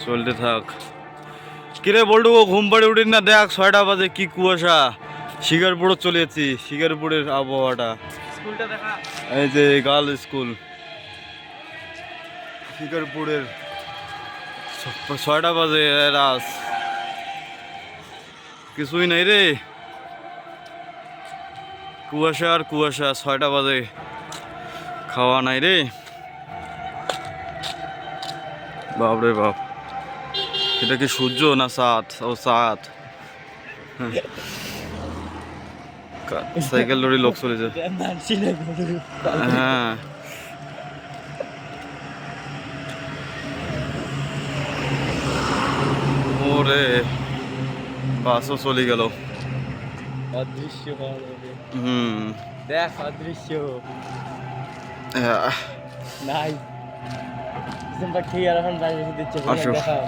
চলতে থাক। কিরে বল্টু, ঘুম পাড়ে উঠিস না? দেখ 6টা বাজে, কি কুয়াশা। শিকারপুর চলে যাচ্ছি, শিকারপুরের আবহাওয়াটা। স্কুলটা দেখা। এই যে গার্ল স্কুল শিকারপুরের। 6টা বাজে, রাস কিছুই নাই রে, কুয়াশা আর কুয়াশা। 6টা বাজে, খাওয়া নাই রে। বাপরে বাপ, এটা কি সূর্য না চাঁদ? ও চাঁদ। সাইকেল লড়ি লোক চলে যায়। হ্যাঁ, ওরে বাসও চলে গেল। অদৃশ্য দেখ অদৃশ্য নাই। ঠিক আর এখন দিচ্ছে দেখাও।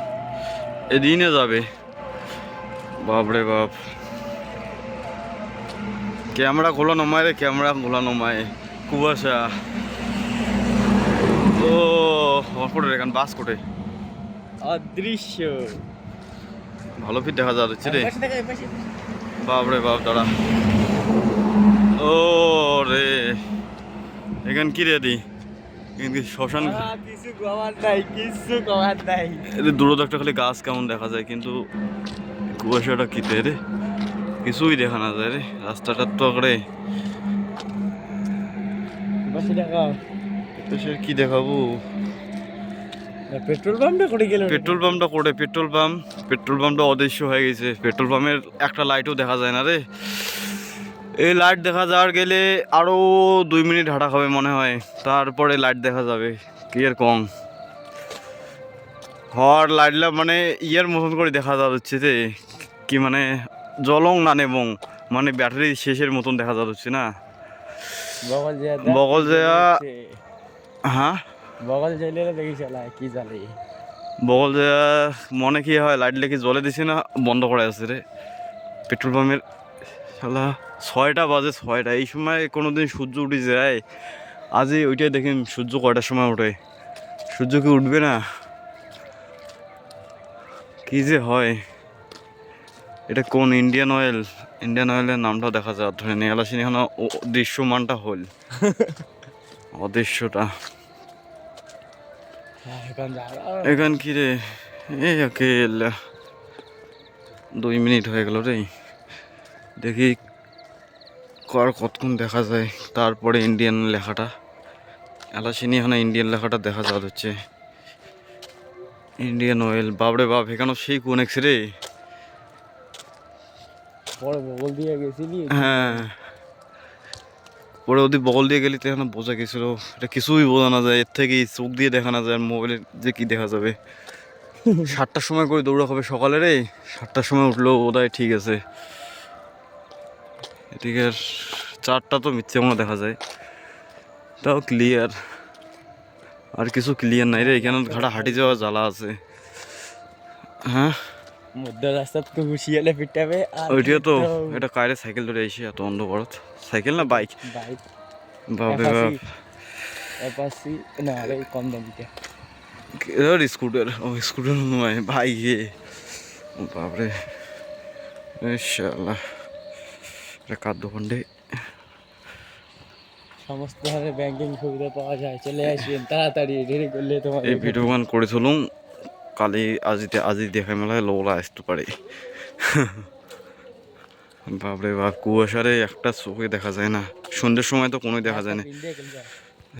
এদিনে যাবে। বাপরে বাপ, ক্যামেরা খোলা নমায় রে, ক্যামেরা খোলা নমায়। কুয়াশা। ও কোটে এখান বাস কোটে। অদৃশ্য ভালো ফিট দেখা যাচ্ছে রে। বাপরে বাপ, দাঁড়া। ও রে, এখান কি রে দি? এখান কি শ্মশান? কিছু কমার নাই, কিছু কমার নাই। দূরত একটা খালি গাছ কেমন দেখা যায়, কিন্তু কুয়াশাটা কিতে রে, কিছুই দেখা না যায় রে। রাস্তাটা তো করে কি দেখাবো? পেট্রোল পাম্পটা করে গেল। পেট্রোল পাম্পটা করে, পেট্রোল পাম্পটা অদৃশ্য হয়ে গেছে। পেট্রোল পাম্পের একটা লাইটও দেখা যায় না রে। এই লাইট দেখা যাওয়ার গেলে আরো 2 মিনিট হাঁটা হবে মনে হয়, তারপরে লাইট দেখা যাবে। কি আর কম হওয়ার লাইটলা মানে ইয়ের মতন করে দেখা যাচ্ছে যে, কি মানে জলং না নেবং, মানে ব্যাটারি শেষের মতন দেখা যাচ্ছে না। বগল যা। হ্যাঁ, বগল জ্বলে দেখি চালা কি জ্বালে। বগল যা মনে কি হয়, লাইট লেগে জ্বলে দিছে না, বন্ধ করে আছে রে পেট্রোল পাম্পের। শালা 6টা বাজে, 6টা। এই সময় কোনোদিন সূর্য উঠে যায়? আজই ওইটাই দেখেন, সূর্য কয়টার সময় ওঠে? সূর্য কি উঠবে না? কি যে হয়। এটা কোন ইন্ডিয়ান অয়েল? ইন্ডিয়ান অয়েলের নামটাও দেখা যায় ধরে নিয়ে এলাসিন। এখন দৃশ্যমানটা হল অদৃশ্যটা। এখান কি রে? এই একেল 2 মিনিট হয়ে গেল রে। দেখি কতক্ষণ দেখা যায়, তারপরে ইন্ডিয়ান লেখাটা এলাসিনি। এখন ইন্ডিয়ান লেখাটা দেখা যাচ্ছে, ইন্ডিয়ান অয়েল। বাপরে বাপ, এখানেও সেই কোনেক্স রে। বগল দিয়ে গেছিলি? হ্যাঁ, পরে ওদের বগল দিয়ে গেলি তো এখন বোঝা গেছিল। এটা কিছুই বোঝা না যায়, এর থেকে চোখ দিয়ে দেখা না যায়। আর মোবাইলে যে কি দেখা যাবে? 7টার সময় করে দৌড়া হবে সকালে রে। 7টার সময় উঠলেও বোধহয় ঠিক আছে। এদিকে 4টা তো মিথ্যে মনে দেখা যায়, তাও ক্লিয়ার। আর কিছু ক্লিয়ার নাই রে, এখানে ঘাটা হাঁটি যাওয়া জ্বালা আছে। হ্যাঁ, মধ্য রাস্তা তো হুশিয়ালে ফিটাবে। ওইটা তো, এটা কায়রে সাইকেল ধরে এসে এত অন্ধকারত। সাইকেল না বাইক? বাইক। বাপরে বাপ, অ্যাপাচি না রে, কম দামিটা। স্কুটার? ও স্কুটার নয়, বাইকে। বাপরে ইনশাআল্লাহ। এটা কার দোকানটে? সমস্ত ধরনের ব্যাংকিং সুবিধা পাওয়া যায়, চলে আসবেন তাড়াতাড়ি, দেরি করলে তোমার। এই ভিডিও গান করেছিলুম কালি, আজি দেখা মেলায় লোলা আসতে পারে। বাপরে বাপ, কুয়াশারে একটা চোখে দেখা যায় না। সন্ধ্যের সময় তো কোনোই দেখা যায় না।